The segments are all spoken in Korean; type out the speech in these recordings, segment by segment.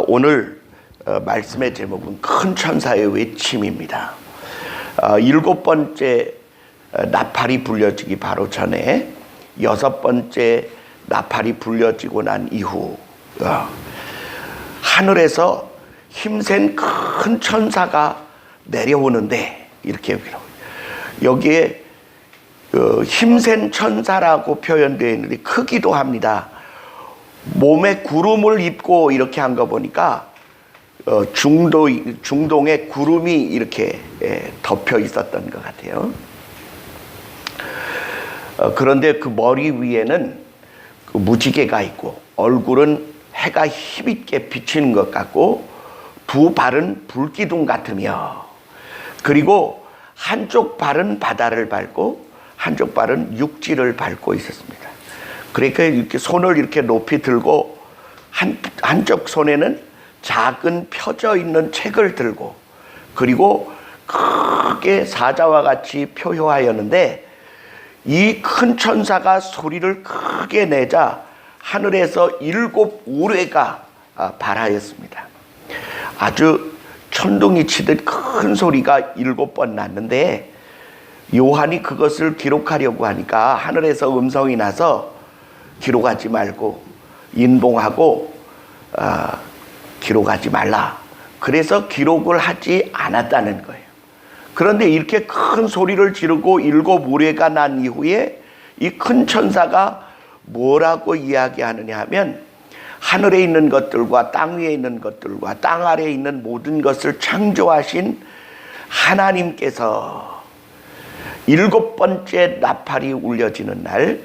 오늘 말씀의 제목은 큰 천사의 외침입니다. 일곱 번째 나팔이 불려지기 바로 전에 여섯 번째 나팔이 불려지고 난 이후 하늘에서 힘센 큰 천사가 내려오는데, 이렇게 여기에 힘센 천사라고 표현되어 있는데 크기도 합니다. 몸에 구름을 입고 이렇게 한 거 보니까 중동에 구름이 이렇게 덮여 있었던 것 같아요. 그런데 그 머리 위에는 그 무지개가 있고, 얼굴은 해가 힘있게 비치는 것 같고, 두 발은 불기둥 같으며, 그리고 한쪽 발은 바다를 밟고 한쪽 발은 육지를 밟고 있었습니다. 그러니까 이렇게 손을 이렇게 높이 들고 한쪽 손에는 작은 펴져 있는 책을 들고, 그리고 크게 사자와 같이 표효하였는데, 이 큰 천사가 소리를 크게 내자 하늘에서 일곱 우레가 발하였습니다. 아주 천둥이 치듯 큰 소리가 7번 났는데, 요한이 그것을 기록하려고 하니까 하늘에서 음성이 나서 기록하지 말고 인봉하고 기록하지 말라. 그래서 기록을 하지 않았다는 거예요. 그런데 이렇게 큰 소리를 지르고 일곱 우레가 난 이후에 이 큰 천사가 뭐라고 이야기하느냐 하면, 하늘에 있는 것들과 땅 위에 있는 것들과 땅 아래에 있는 모든 것을 창조하신 하나님께서 일곱 번째 나팔이 울려지는 날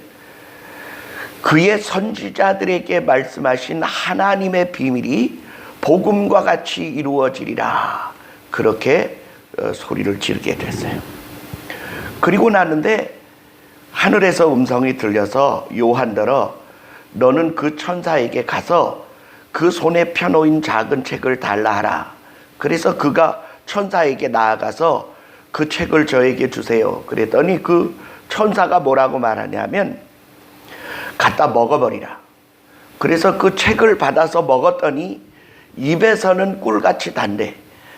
그의 선지자들에게 말씀하신 하나님의 비밀이 복음과 같이 이루어지리라, 그렇게 소리를 지르게 됐어요. 그리고 나는데 하늘에서 음성이 들려서 요한더러 너는 그 천사에게 가서 그 손에 펴놓인 작은 책을 달라 하라. 그래서 그가 천사에게 나아가서 그 책을 저에게 주세요. 그랬더니 그 천사가 뭐라고 말하냐면, 갖다 먹어버리라. 그래서 그 책을 받아서 먹었더니 입에서는 꿀같이 단데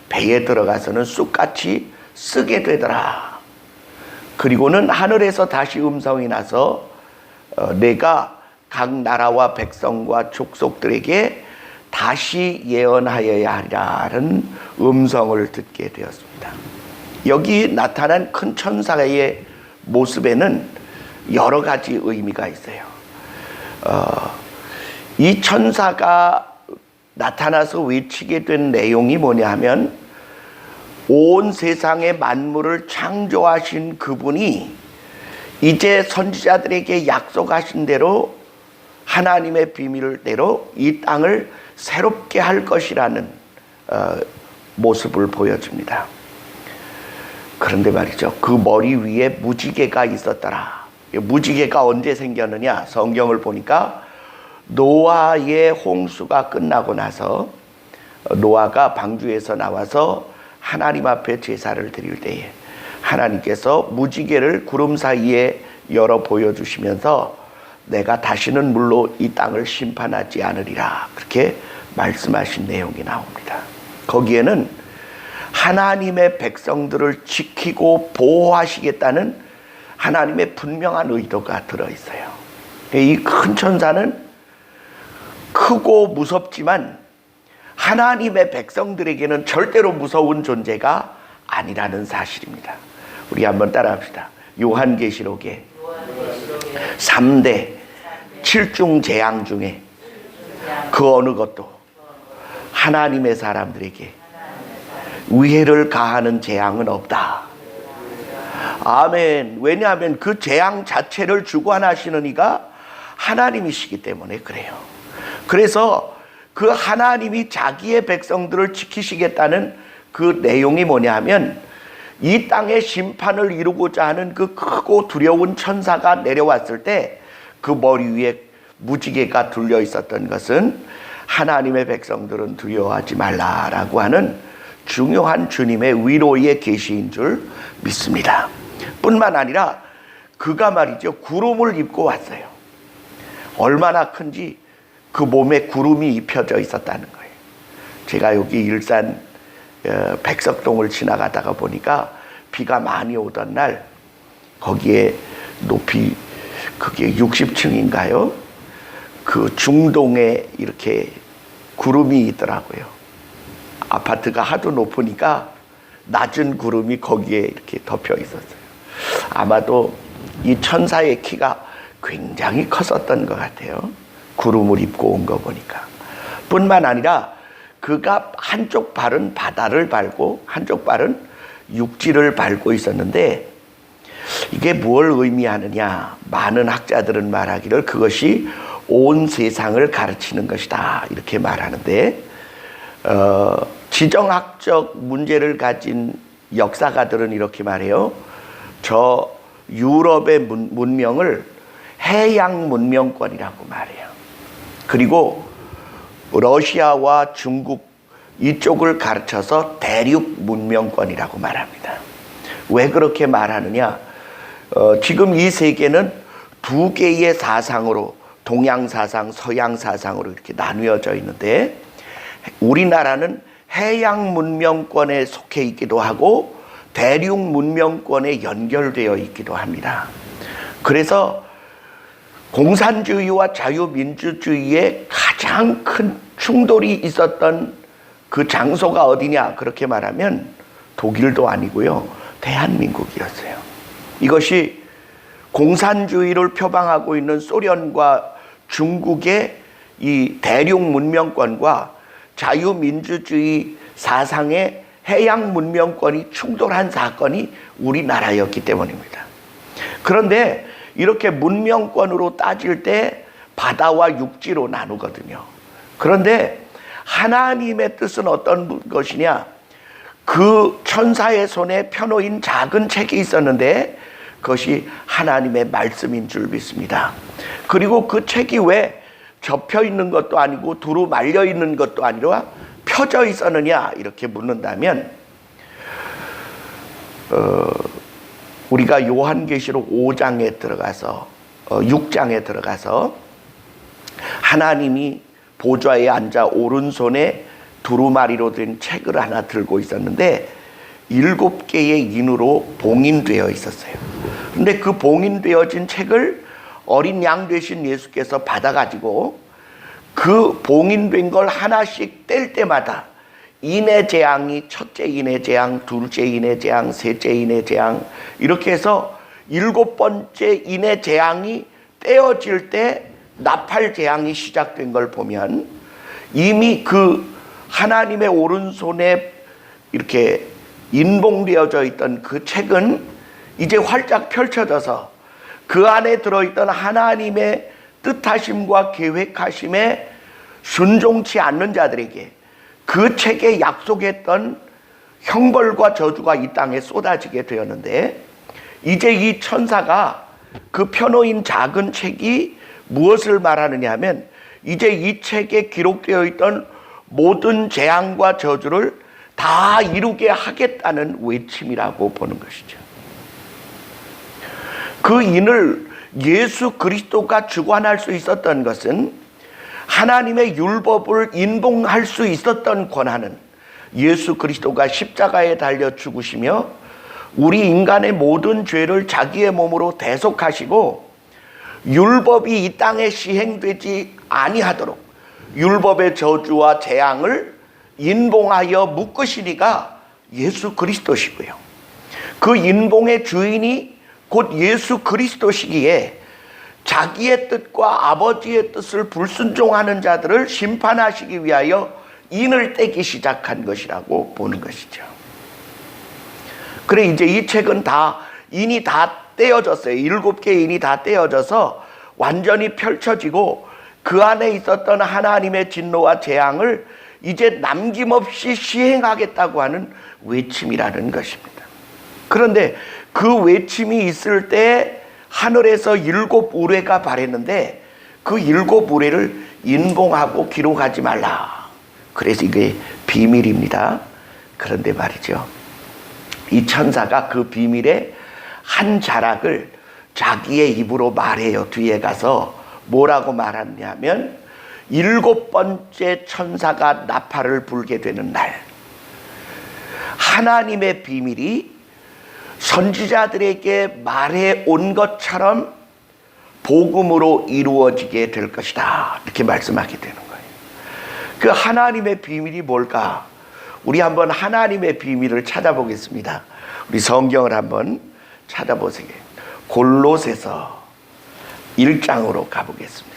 배에 들어가서는 쑥같이 쓰게 되더라. 그리고는 하늘에서 다시 음성이 나서 내가 각 나라와 백성과 족속들에게 다시 예언하여야 하리라는 음성을 듣게 되었습니다. 여기 나타난 큰 천사의 모습에는 여러 가지 의미가 있어요. 이 천사가 나타나서 외치게 된 내용이 뭐냐 하면, 온 세상의 만물을 창조하신 그분이 이제 선지자들에게 약속하신 대로 하나님의 비밀대로 이 땅을 새롭게 할 것이라는 모습을 보여줍니다. 그런데 말이죠, 그 머리 위에 무지개가 있었더라. 무지개가 언제 생겼느냐, 성경을 보니까 노아의 홍수가 끝나고 나서 노아가 방주에서 나와서 하나님 앞에 제사를 드릴 때에 하나님께서 무지개를 구름 사이에 열어 보여주시면서 내가 다시는 물로 이 땅을 심판하지 않으리라, 그렇게 말씀하신 내용이 나옵니다. 거기에는 하나님의 백성들을 지키고 보호하시겠다는 하나님의 분명한 의도가 들어있어요. 이 큰 천사는 크고 무섭지만 하나님의 백성들에게는 절대로 무서운 존재가 아니라는 사실입니다. 우리 한번 따라합시다. 요한계시록에 3대 7중 재앙 중에 그 어느 것도 하나님의 사람들에게 위해를 가하는 재앙은 없다. 아멘. 왜냐하면 그 재앙 자체를 주관하시는 이가 하나님이시기 때문에 그래요. 그래서 그 하나님이 자기의 백성들을 지키시겠다는 그 내용이 뭐냐 하면, 이 땅의 심판을 이루고자 하는 그 크고 두려운 천사가 내려왔을 때 그 머리 위에 무지개가 둘려 있었던 것은 하나님의 백성들은 두려워하지 말라라고 하는 중요한 주님의 위로의 계시인 줄 믿습니다. 뿐만 아니라 그가 말이죠, 구름을 입고 왔어요. 얼마나 큰지 그 몸에 구름이 입혀져 있었다는 거예요. 제가 여기 일산 백석동을 지나가다가 보니까 비가 많이 오던 날 거기에 높이 그게 60층인가요? 그 중동에 이렇게 구름이 있더라고요. 아파트가 하도 높으니까 낮은 구름이 거기에 이렇게 덮여 있었어요. 아마도 이 천사의 키가 굉장히 컸었던 것 같아요. 구름을 입고 온 거 보니까. 뿐만 아니라 그가 한쪽 발은 바다를 밟고 한쪽 발은 육지를 밟고 있었는데 이게 뭘 의미하느냐? 많은 학자들은 말하기를 그것이 온 세상을 가르치는 것이다 이렇게 말하는데 지정학적 문제를 가진 역사가들은 이렇게 말해요. 저 유럽의 문명을 해양 문명권이라고 말해요. 그리고 러시아와 중국 이쪽을 가르쳐서 대륙 문명권이라고 말합니다. 왜 그렇게 말하느냐? 지금 이 세계는 두 개의 사상으로 동양 사상, 서양 사상으로 이렇게 나누어져 있는데 우리나라는 해양 문명권에 속해 있기도 하고 대륙 문명권에 연결되어 있기도 합니다. 그래서 공산주의와 자유민주주의의 가장 큰 충돌이 있었던 그 장소가 어디냐? 그렇게 말하면 독일도 아니고요. 대한민국이었어요. 이것이 공산주의를 표방하고 있는 소련과 중국의 이 대륙 문명권과 자유민주주의 사상의 해양 문명권이 충돌한 사건이 우리나라였기 때문입니다. 그런데 이렇게 문명권으로 따질 때 바다와 육지로 나누거든요. 그런데 하나님의 뜻은 어떤 것이냐? 그 천사의 손에 펴놓인 작은 책이 있었는데 그것이 하나님의 말씀인 줄 믿습니다. 그리고 그 책이 왜 접혀 있는 것도 아니고 두루 말려 있는 것도 아니라 펴져 있었느냐 이렇게 묻는다면 우리가 요한계시록 5장에 들어가서 6장에 들어가서 하나님이 보좌에 앉아 오른손에 두루마리로 된 책을 하나 들고 있었는데 7개의 인으로 봉인되어 있었어요. 근데 그 봉인되어진 책을 어린 양 되신 예수께서 받아가지고 그 봉인된 걸 하나씩 뗄 때마다 인의 재앙이 첫째 인의 재앙, 둘째 인의 재앙, 셋째 인의 재앙 이렇게 해서 7번째 인의 재앙이 떼어질 때 나팔 재앙이 시작된 걸 보면 이미 그 하나님의 오른손에 이렇게 인봉되어져 있던 그 책은 이제 활짝 펼쳐져서 그 안에 들어있던 하나님의 뜻하심과 계획하심에 순종치 않는 자들에게 그 책에 약속했던 형벌과 저주가 이 땅에 쏟아지게 되었는데 이제 이 천사가 그 펴놓인 작은 책이 무엇을 말하느냐 하면 이제 이 책에 기록되어 있던 모든 재앙과 저주를 다 이루게 하겠다는 외침이라고 보는 것이죠. 그 인을 예수 그리스도가 주관할 수 있었던 것은 하나님의 율법을 인봉할 수 있었던 권한은 예수 그리스도가 십자가에 달려 죽으시며 우리 인간의 모든 죄를 자기의 몸으로 대속하시고 율법이 이 땅에 시행되지 아니하도록 율법의 저주와 재앙을 인봉하여 묶으시니가 예수 그리스도시고요. 그 인봉의 주인이 곧 예수 그리스도시기에 자기의 뜻과 아버지의 뜻을 불순종하는 자들을 심판하시기 위하여 인을 떼기 시작한 것이라고 보는 것이죠. 그래 이제 이 책은 다 인이 다 떼어졌어요. 7개의 인이 다 떼어져서 완전히 펼쳐지고 그 안에 있었던 하나님의 진노와 재앙을 이제 남김없이 시행하겠다고 하는 외침이라는 것입니다. 그런데 그 외침이 있을 때 하늘에서 7 우레가 발했는데 그 7 우레를 인봉하고 기록하지 말라. 그래서 이게 비밀입니다. 그런데 말이죠. 이 천사가 그 비밀의 한 자락을 자기의 입으로 말해요. 뒤에 가서 뭐라고 말하냐면 7번째 천사가 나팔을 불게 되는 날, 하나님의 비밀이 선지자들에게 말해 온 것처럼 복음으로 이루어지게 될 것이다, 이렇게 말씀하게 되는 거예요. 그 하나님의 비밀이 뭘까? 우리 한번 하나님의 비밀을 찾아보겠습니다. 우리 성경을 한번 찾아보세요. 골로새서 1장으로 가보겠습니다.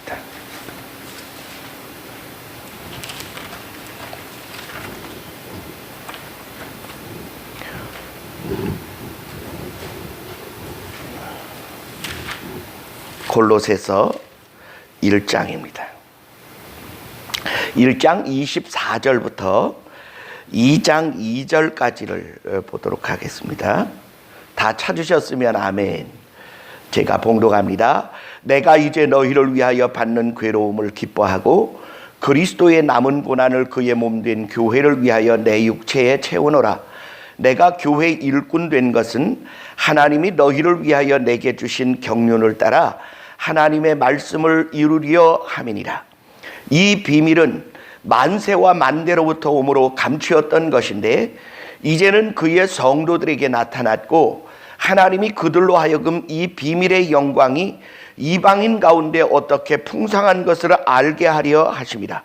골로새서 1장입니다. 1장 24절부터 2장 2절까지를 보도록 하겠습니다. 다 찾으셨으면 아멘. 제가 봉독합니다. 내가 이제 너희를 위하여 받는 괴로움을 기뻐하고 그리스도의 남은 고난을 그의 몸된 교회를 위하여 내 육체에 채우노라. 내가 교회 일꾼 된 것은 하나님이 너희를 위하여 내게 주신 경륜을 따라 하나님의 말씀을 이루려 함이니라. 이 비밀은 만세와 만대로부터 오므로 감추었던 것인데 이제는 그의 성도들에게 나타났고 하나님이 그들로 하여금 이 비밀의 영광이 이방인 가운데 어떻게 풍성한 것을 알게 하려 하심이라.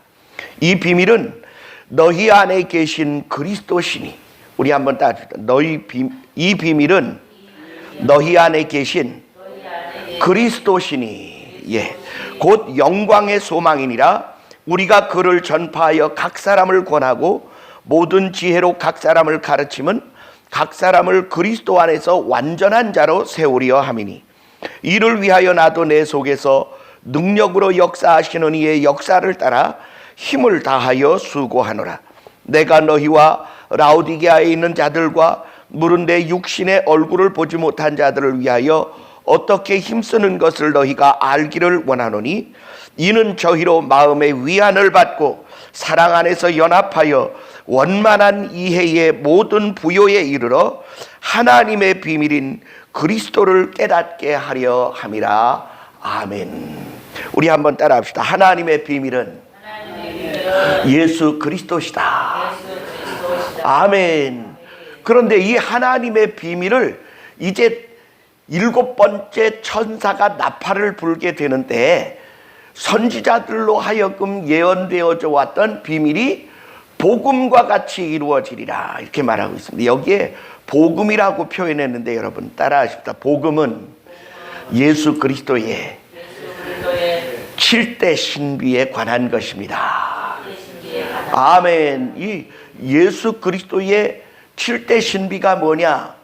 이 비밀은 너희 안에 계신 그리스도시니, 우리 한번 따집시다. 이 비밀은 너희 안에 계신 그리스도시니, 예, 곧 영광의 소망이니라. 우리가 그를 전파하여 각 사람을 권하고 모든 지혜로 각 사람을 가르침은 각 사람을 그리스도 안에서 완전한 자로 세우려 함이니, 이를 위하여 나도 내 속에서 능력으로 역사하시는 이의 역사를 따라 힘을 다하여 수고하노라. 내가 너희와 라오디게아에 있는 자들과 물은 내 육신의 얼굴을 보지 못한 자들을 위하여 어떻게 힘쓰는 것을 너희가 알기를 원하노니, 이는 저희로 마음의 위안을 받고 사랑 안에서 연합하여 원만한 이해의 모든 부요에 이르러 하나님의 비밀인 그리스도를 깨닫게 하려 함이라. 아멘. 우리 한번 따라합시다. 하나님의 비밀은 예수 그리스도시다. 아멘. 그런데 이 하나님의 비밀을 이제 7번째 천사가 나팔을 불게 되는데 선지자들로 하여금 예언되어져 왔던 비밀이 복음과 같이 이루어지리라, 이렇게 말하고 있습니다. 여기에 복음이라고 표현했는데 여러분 따라하십시다. 복음은 예수 그리스도의 7대 신비에 관한 것입니다. 아멘. 이 예수 그리스도의 7대 신비가 뭐냐?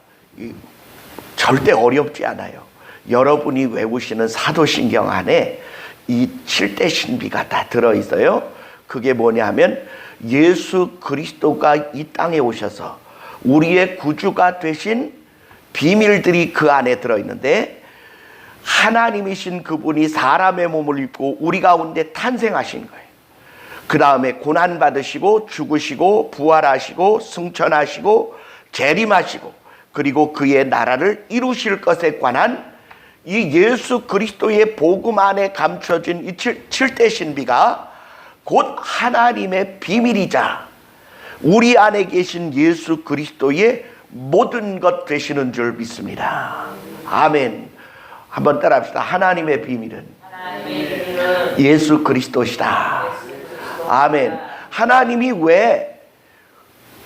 절대 어렵지 않아요. 여러분이 외우시는 사도신경 안에 이 7대 신비가 다 들어있어요. 그게 뭐냐 하면 예수 그리스도가 이 땅에 오셔서 우리의 구주가 되신 비밀들이 그 안에 들어있는데, 하나님이신 그분이 사람의 몸을 입고 우리 가운데 탄생하신 거예요. 그 다음에 고난받으시고 죽으시고 부활하시고 승천하시고 재림하시고 그리고 그의 나라를 이루실 것에 관한 이 예수 그리스도의 복음 안에 감춰진 이 7대 신비가 곧 하나님의 비밀이자 우리 안에 계신 예수 그리스도의 모든 것 되시는 줄 믿습니다. 아멘. 한번 따라합시다. 하나님의 비밀은 예수 그리스도시다. 아멘. 하나님이 왜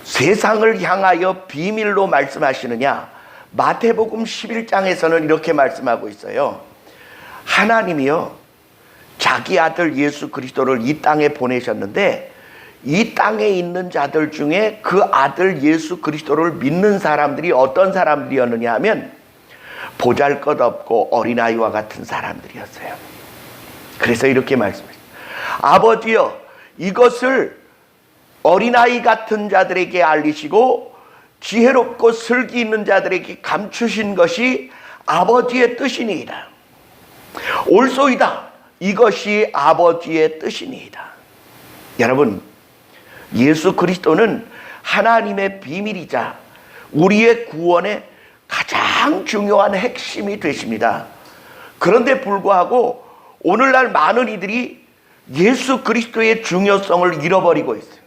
세상을 향하여 비밀로 말씀하시느냐? 마태복음 11장에서는 이렇게 말씀하고 있어요. 하나님이요, 자기 아들 예수 그리스도를 이 땅에 보내셨는데 이 땅에 있는 자들 중에 그 아들 예수 그리스도를 믿는 사람들이 어떤 사람들이었느냐 하면 보잘것없고 어린아이와 같은 사람들이었어요. 그래서 이렇게 말씀했어요. 아버지여, 이것을 어린아이 같은 자들에게 알리시고 지혜롭고 슬기 있는 자들에게 감추신 것이 아버지의 뜻이니이다. 옳소이다. 이것이 아버지의 뜻이니이다. 여러분, 예수 그리스도는 하나님의 비밀이자 우리의 구원의 가장 중요한 핵심이 되십니다. 그런데 불구하고 오늘날 많은 이들이 예수 그리스도의 중요성을 잃어버리고 있어요.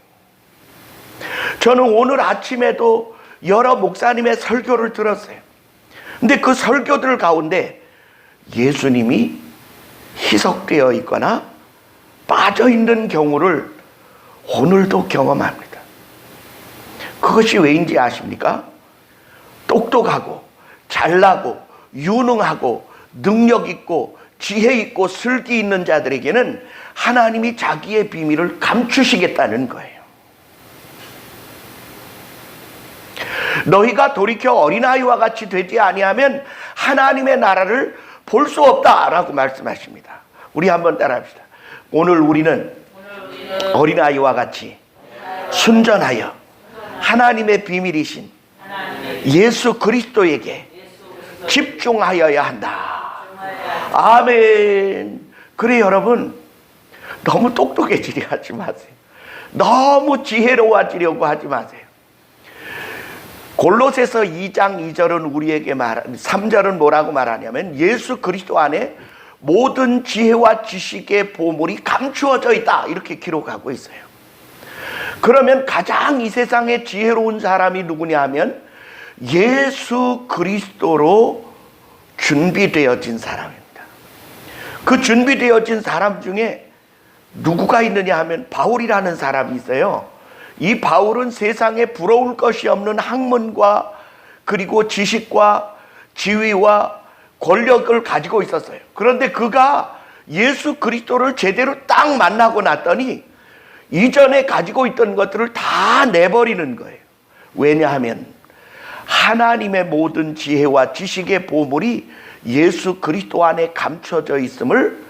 저는 오늘 아침에도 여러 목사님의 설교를 들었어요. 근데 그 설교들 가운데 예수님이 희석되어 있거나 빠져 있는 경우를 오늘도 경험합니다. 그것이 왜인지 아십니까? 똑똑하고 잘나고 유능하고 능력 있고 지혜 있고 슬기 있는 자들에게는 하나님이 자기의 비밀을 감추시겠다는 거예요. 너희가 돌이켜 어린아이와 같이 되지 아니하면 하나님의 나라를 볼 수 없다라고 말씀하십니다. 우리 한번 따라합시다. 오늘 우리는 어린아이와 같이 순전하여 하나님의 비밀이신 예수 그리스도에게 집중하여야 한다. 아멘. 그래 여러분, 너무 똑똑해지려 하지 마세요. 너무 지혜로워지려고 하지 마세요. 골로새서 2장 2절은 우리에게 3절은 뭐라고 말하냐면 예수 그리스도 안에 모든 지혜와 지식의 보물이 감추어져 있다, 이렇게 기록하고 있어요. 그러면 가장 이 세상에 지혜로운 사람이 누구냐 하면 예수 그리스도로 준비되어진 사람입니다. 그 준비되어진 사람 중에 누구가 있느냐 하면 바울이라는 사람이 있어요. 이 바울은 세상에 부러울 것이 없는 학문과 그리고 지식과 지위와 권력을 가지고 있었어요. 그런데 그가 예수 그리스도를 제대로 딱 만나고 났더니 이전에 가지고 있던 것들을 다 내버리는 거예요. 왜냐하면 하나님의 모든 지혜와 지식의 보물이 예수 그리스도 안에 감춰져 있음을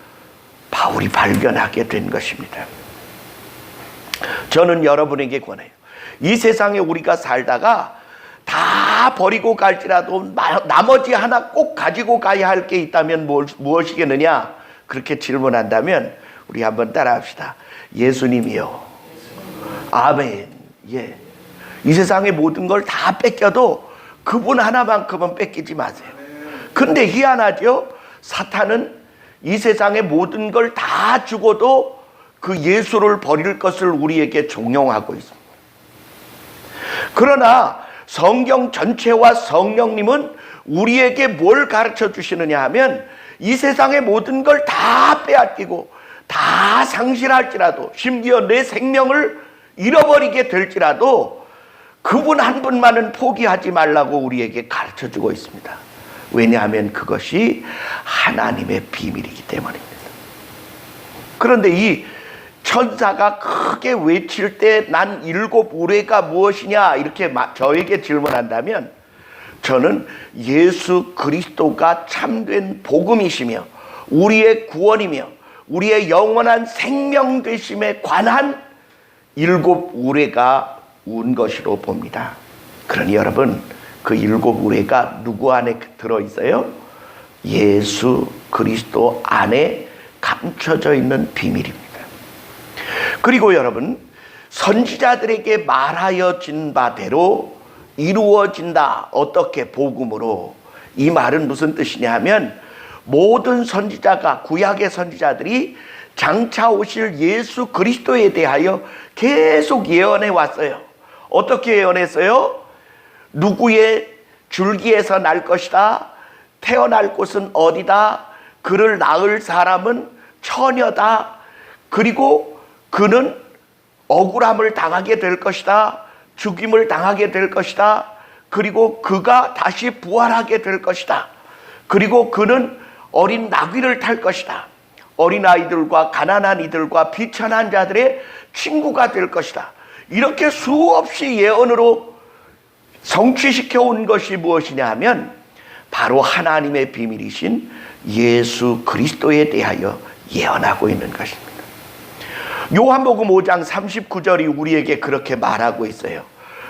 바울이 발견하게 된 것입니다. 저는 여러분에게 권해요. 이 세상에 우리가 살다가 다 버리고 갈지라도 나머지 하나 꼭 가지고 가야 할 게 있다면 무엇이겠느냐? 그렇게 질문한다면 우리 한번 따라합시다. 예수님이요. 아멘. 예. 이 세상의 모든 걸 다 뺏겨도 그분 하나만큼은 뺏기지 마세요. 근데 희한하죠? 사탄은 이 세상의 모든 걸 다 주고도 그 예수를 버릴 것을 우리에게 종용하고 있습니다. 그러나 성경 전체와 성령님은 우리에게 뭘 가르쳐 주시느냐 하면 이 세상의 모든 걸 다 빼앗기고 다 상실할지라도 심지어 내 생명을 잃어버리게 될지라도 그분 한 분만은 포기하지 말라고 우리에게 가르쳐 주고 있습니다. 왜냐하면 그것이 하나님의 비밀이기 때문입니다. 그런데 이 천사가 크게 외칠 때 난 7 우레가 무엇이냐 이렇게 저에게 질문한다면 저는 예수 그리스도가 참된 복음이시며 우리의 구원이며 우리의 영원한 생명 되심에 관한 7 우레가 운 것으로 봅니다. 그러니 여러분, 그 7 우레가 누구 안에 들어있어요? 예수 그리스도 안에 감춰져 있는 비밀입니다. 그리고 여러분, 선지자들에게 말하여진 바대로 이루어진다. 어떻게? 복음으로. 이 말은 무슨 뜻이냐 하면 모든 선지자가, 구약의 선지자들이 장차 오실 예수 그리스도에 대하여 계속 예언해 왔어요. 어떻게 예언했어요? 누구의 줄기에서 날 것이다. 태어날 곳은 어디다. 그를 낳을 사람은 처녀다. 그리고 그는 억울함을 당하게 될 것이다. 죽임을 당하게 될 것이다. 그리고 그가 다시 부활하게 될 것이다. 그리고 그는 어린 나귀를 탈 것이다. 어린아이들과 가난한 이들과 비천한 자들의 친구가 될 것이다. 이렇게 수없이 예언으로 성취시켜 온 것이 무엇이냐 하면 바로 하나님의 비밀이신 예수 그리스도에 대하여 예언하고 있는 것입니다. 요한복음 5장 39절이 우리에게 그렇게 말하고 있어요.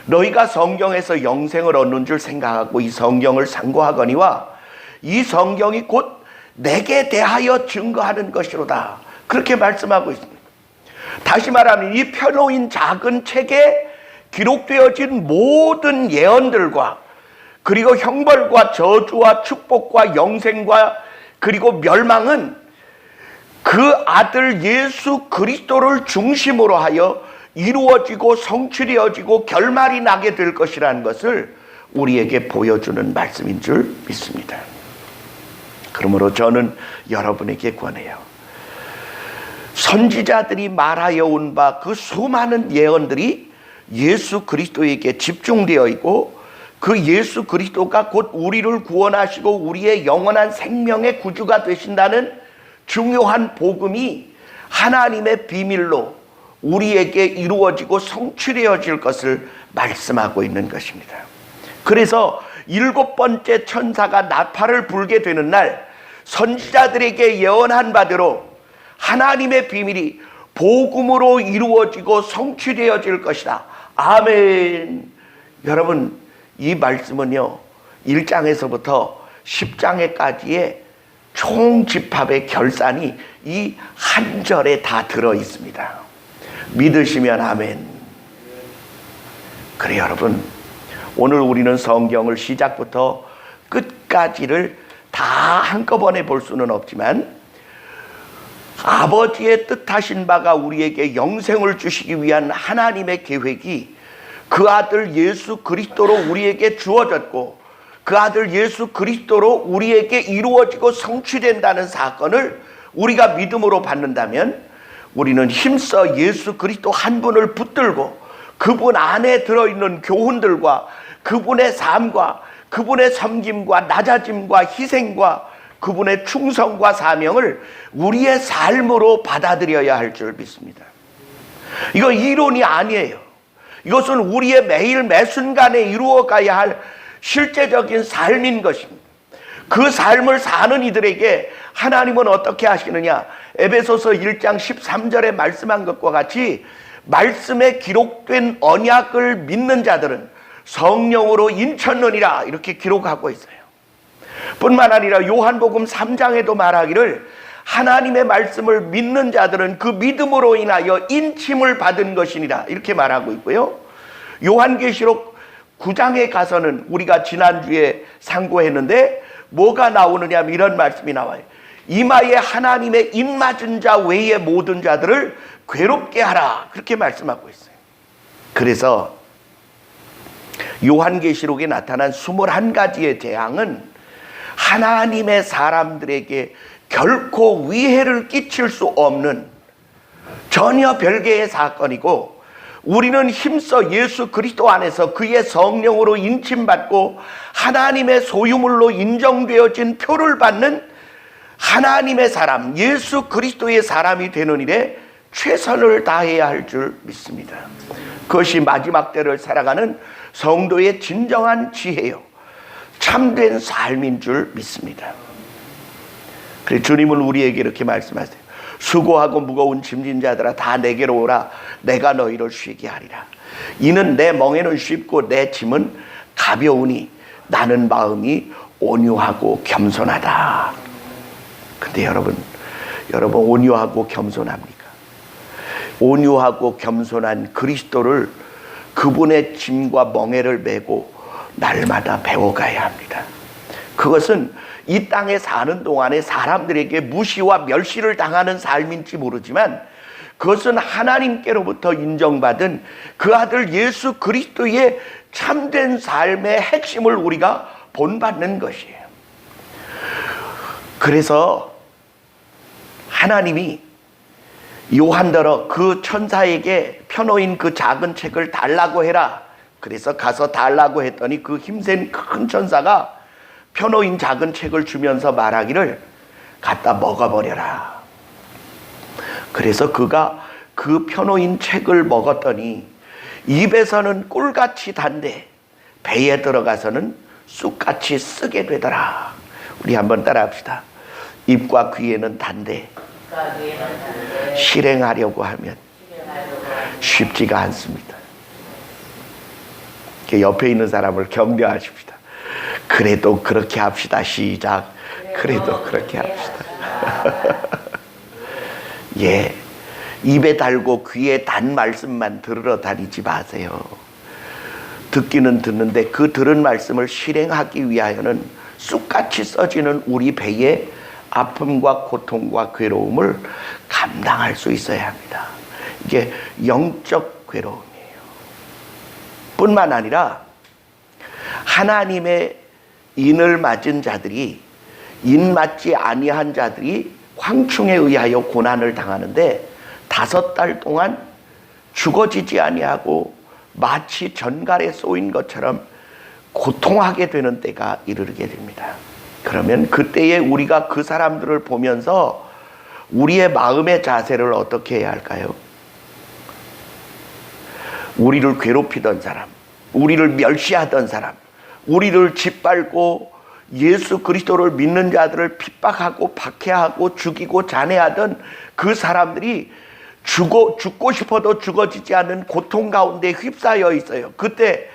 너희가 성경에서 영생을 얻는 줄 생각하고 이 성경을 상고하거니와 이 성경이 곧 내게 대하여 증거하는 것이로다. 그렇게 말씀하고 있습니다. 다시 말하면 이 펴놓인 작은 책에 기록되어진 모든 예언들과 그리고 형벌과 저주와 축복과 영생과 그리고 멸망은 그 아들 예수 그리스도를 중심으로 하여 이루어지고 성취되어지고 결말이 나게 될 것이라는 것을 우리에게 보여주는 말씀인 줄 믿습니다. 그러므로 저는 여러분에게 권해요. 선지자들이 말하여 온 바 그 수많은 예언들이 예수 그리스도에게 집중되어 있고, 그 예수 그리스도가 곧 우리를 구원하시고 우리의 영원한 생명의 구주가 되신다는 중요한 복음이 하나님의 비밀로 우리에게 이루어지고 성취되어질 것을 말씀하고 있는 것입니다. 그래서 7번째 천사가 나팔을 불게 되는 날, 선지자들에게 예언한 바대로 하나님의 비밀이 복음으로 이루어지고 성취되어질 것이다. 아멘. 여러분, 이 말씀은요, 1장에서부터 10장에까지의 총집합의 결산이 이 한 절에 다 들어 있습니다. 믿으시면 아멘. 그래, 여러분, 오늘 우리는 성경을 시작부터 끝까지를 다 한꺼번에 볼 수는 없지만, 아버지의 뜻하신 바가 우리에게 영생을 주시기 위한 하나님의 계획이 그 아들 예수 그리스도로 우리에게 주어졌고, 그 아들 예수 그리스도로 우리에게 이루어지고 성취된다는 사건을 우리가 믿음으로 받는다면, 우리는 힘써 예수 그리스도 한 분을 붙들고 그분 안에 들어있는 교훈들과 그분의 삶과 그분의 섬김과 낮아짐과 희생과 그분의 충성과 사명을 우리의 삶으로 받아들여야 할 줄 믿습니다. 이거 이론이 아니에요. 이것은 우리의 매일 매순간에 이루어가야 할 실제적인 삶인 것입니다. 그 삶을 사는 이들에게 하나님은 어떻게 하시느냐? 에베소서 1장 13절에 말씀한 것과 같이 말씀에 기록된 언약을 믿는 자들은 성령으로 인쳤느니라, 이렇게 기록하고 있어요. 뿐만 아니라 요한복음 3장에도 말하기를 하나님의 말씀을 믿는 자들은 그 믿음으로 인하여 인침을 받은 것이니라, 이렇게 말하고 있고요. 요한계시록 9장에 가서는 우리가 지난주에 상고했는데 뭐가 나오느냐 하면 이런 말씀이 나와요. 이마에 하나님의 입맞은 자 외의 모든 자들을 괴롭게 하라, 그렇게 말씀하고 있어요. 그래서 요한계시록에 나타난 21가지의 재앙은 하나님의 사람들에게 결코 위해를 끼칠 수 없는 전혀 별개의 사건이고, 우리는 힘써 예수 그리스도 안에서 그의 성령으로 인침받고 하나님의 소유물로 인정되어진 표를 받는 하나님의 사람, 예수 그리스도의 사람이 되는 일에 최선을 다해야 할 줄 믿습니다. 그것이 마지막 때를 살아가는 성도의 진정한 지혜요, 참된 삶인 줄 믿습니다. 그래서 주님은 우리에게 이렇게 말씀하세요. 수고하고 무거운 짐진 자들아 다 내게로 오라, 내가 너희를 쉬게 하리라. 이는 내 멍에는 쉽고 내 짐은 가벼우니 나는 마음이 온유하고 겸손하다. 근데 여러분 온유하고 겸손합니까? 온유하고 겸손한 그리스도를, 그분의 짐과 멍에를 메고 날마다 배워가야 합니다. 그것은 이 땅에 사는 동안에 사람들에게 무시와 멸시를 당하는 삶인지 모르지만, 그것은 하나님께로부터 인정받은 그 아들 예수 그리스도의 참된 삶의 핵심을 우리가 본받는 것이에요. 그래서 하나님이 요한더러 그 천사에게 펴놓인 그 작은 책을 달라고 해라. 그래서 가서 달라고 했더니 그 힘센 큰 천사가 펴놓인 작은 책을 주면서 말하기를 갖다 먹어버려라. 그래서 그가 그 펴놓인 책을 먹었더니 입에서는 꿀같이 단데 배에 들어가서는 쑥같이 쓰게 되더라. 우리 한번 따라합시다. 입과 귀에는 단데 실행하려고 하면 쉽지가 않습니다. 옆에 있는 사람을 격려하십시다. 그래도 그렇게 합시다. 시작. 그래도 그렇게 합시다. 예, 입에 달고 귀에 단 말씀만 들으러 다니지 마세요. 듣기는 듣는데 그 들은 말씀을 실행하기 위하여는 쑥같이 써지는 우리 배에 아픔과 고통과 괴로움을 감당할 수 있어야 합니다. 이게 영적 괴로움이에요. 뿐만 아니라 하나님의 인을 맞은 자들이, 인 맞지 아니한 자들이 황충에 의하여 고난을 당하는데 5달 동안 죽어지지 아니하고 마치 전갈에 쏘인 것처럼 고통하게 되는 때가 이르게 됩니다. 그러면 그때에 우리가 그 사람들을 보면서 우리의 마음의 자세를 어떻게 해야 할까요? 우리를 괴롭히던 사람, 우리를 멸시하던 사람, 우리를 짓밟고 예수 그리스도를 믿는 자들을 핍박하고 박해하고 죽이고 잔해하던 그 사람들이 죽고 싶어도 죽어지지 않는 고통 가운데 휩싸여 있어요. 그때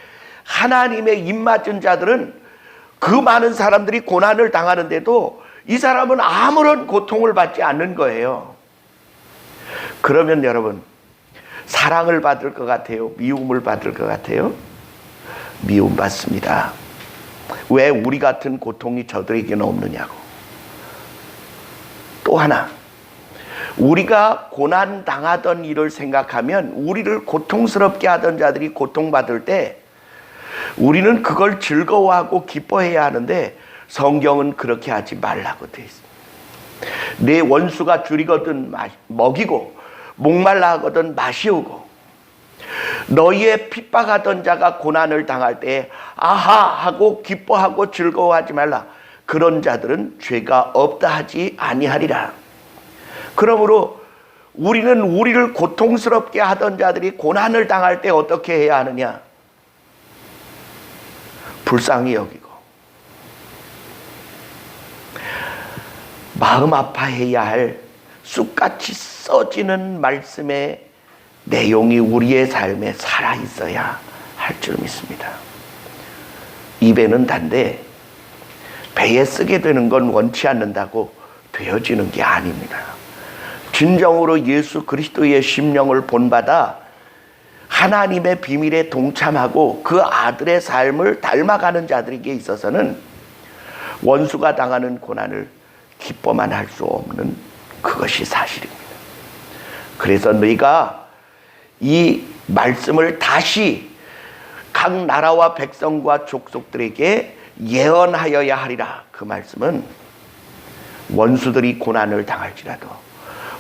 하나님의 입맞은 자들은 그 많은 사람들이 고난을 당하는데도 이 사람은 아무런 고통을 받지 않는 거예요. 그러면 여러분, 사랑을 받을 것 같아요? 미움을 받을 것 같아요? 미움 받습니다. 왜 우리 같은 고통이 저들에게는 없느냐고. 또 하나, 우리가 고난 당하던 일을 생각하면 우리를 고통스럽게 하던 자들이 고통받을 때 우리는 그걸 즐거워하고 기뻐해야 하는데 성경은 그렇게 하지 말라고 되어 있습니다. 내 원수가 줄이거든 먹이고 목말라 하거든 마시우고, 너희의 핍박하던 자가 고난을 당할 때 아하 하고 기뻐하고 즐거워하지 말라. 그런 자들은 죄가 없다 하지 아니하리라. 그러므로 우리는 우리를 고통스럽게 하던 자들이 고난을 당할 때 어떻게 해야 하느냐? 불쌍히 여기고 마음 아파해야 할 쑥같이 써지는 말씀의 내용이 우리의 삶에 살아있어야 할 줄 믿습니다. 입에는 단데 배에 쓰게 되는 건 원치 않는다고 되어지는 게 아닙니다. 진정으로 예수 그리스도의 심령을 본받아 하나님의 비밀에 동참하고 그 아들의 삶을 닮아가는 자들에게 있어서는 원수가 당하는 고난을 기뻐만 할 수 없는 그것이 사실입니다. 그래서 너희가 이 말씀을 다시 각 나라와 백성과 족속들에게 예언하여야 하리라. 그 말씀은 원수들이 고난을 당할지라도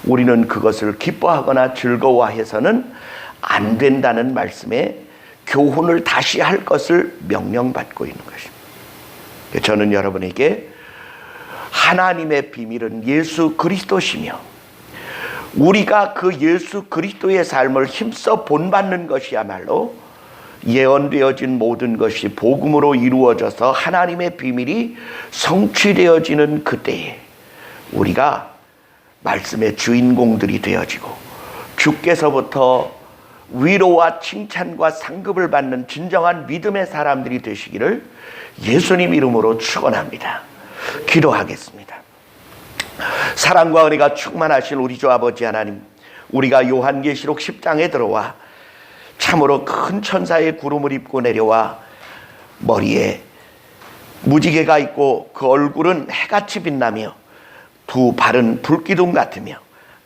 우리는 그것을 기뻐하거나 즐거워해서는 안 된다는 말씀에 교훈을 다시 할 것을 명령받고 있는 것입니다. 저는 여러분에게 하나님의 비밀은 예수 그리스도시며 우리가 그 예수 그리스도의 삶을 힘써 본받는 것이야말로 예언되어진 모든 것이 복음으로 이루어져서 하나님의 비밀이 성취되어지는 그때에 우리가 말씀의 주인공들이 되어지고 주께서부터 위로와 칭찬과 상급을 받는 진정한 믿음의 사람들이 되시기를 예수님 이름으로 축원합니다. 기도하겠습니다. 사랑과 은혜가 충만하신 우리 주 아버지 하나님, 우리가 요한계시록 10장에 들어와 참으로 큰 천사의 구름을 입고 내려와 머리에 무지개가 있고 그 얼굴은 해같이 빛나며 두 발은 불기둥 같으며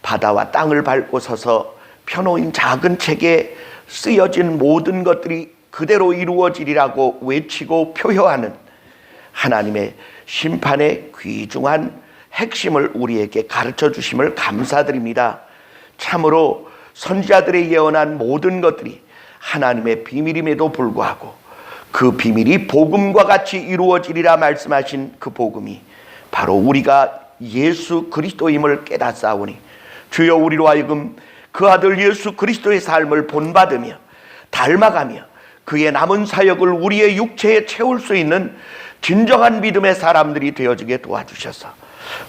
바다와 땅을 밟고 서서 펴놓인 작은 책에 쓰여진 모든 것들이 그대로 이루어지리라고 외치고 표효하는 하나님의 심판의 귀중한 핵심을 우리에게 가르쳐 주심을 감사드립니다. 참으로 선지자들의 예언한 모든 것들이 하나님의 비밀임에도 불구하고 그 비밀이 복음과 같이 이루어지리라 말씀하신 그 복음이 바로 우리가 예수 그리스도임을 깨닫사오니 주여 우리로 하여금 그 아들 예수 그리스도의 삶을 본받으며 닮아가며 그의 남은 사역을 우리의 육체에 채울 수 있는 진정한 믿음의 사람들이 되어지게 도와주셔서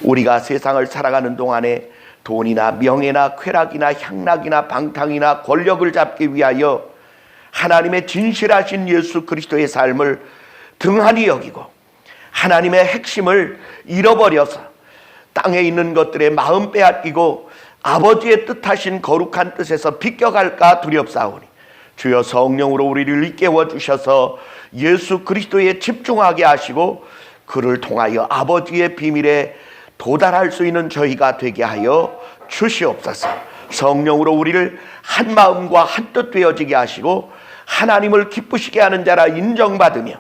우리가 세상을 살아가는 동안에 돈이나 명예나 쾌락이나 향락이나 방탕이나 권력을 잡기 위하여 하나님의 진실하신 예수 그리스도의 삶을 등한히 여기고 하나님의 핵심을 잃어버려서 땅에 있는 것들에 마음 빼앗기고 아버지의 뜻하신 거룩한 뜻에서 비껴갈까 두렵사오니 주여 성령으로 우리를 일깨워 주셔서 예수 그리스도에 집중하게 하시고 그를 통하여 아버지의 비밀에 도달할 수 있는 저희가 되게 하여 주시옵소서. 성령으로 우리를 한 마음과 한 뜻 되어지게 하시고 하나님을 기쁘시게 하는 자라 인정받으며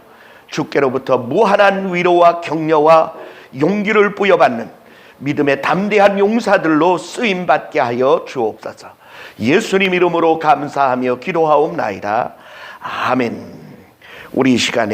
주께로부터 무한한 위로와 격려와 용기를 부여받는 믿음의 담대한 용사들로 쓰임받게 하여 주옵소서. 예수님 이름으로 감사하며 기도하옵나이다. 아멘. 우리 이 시간에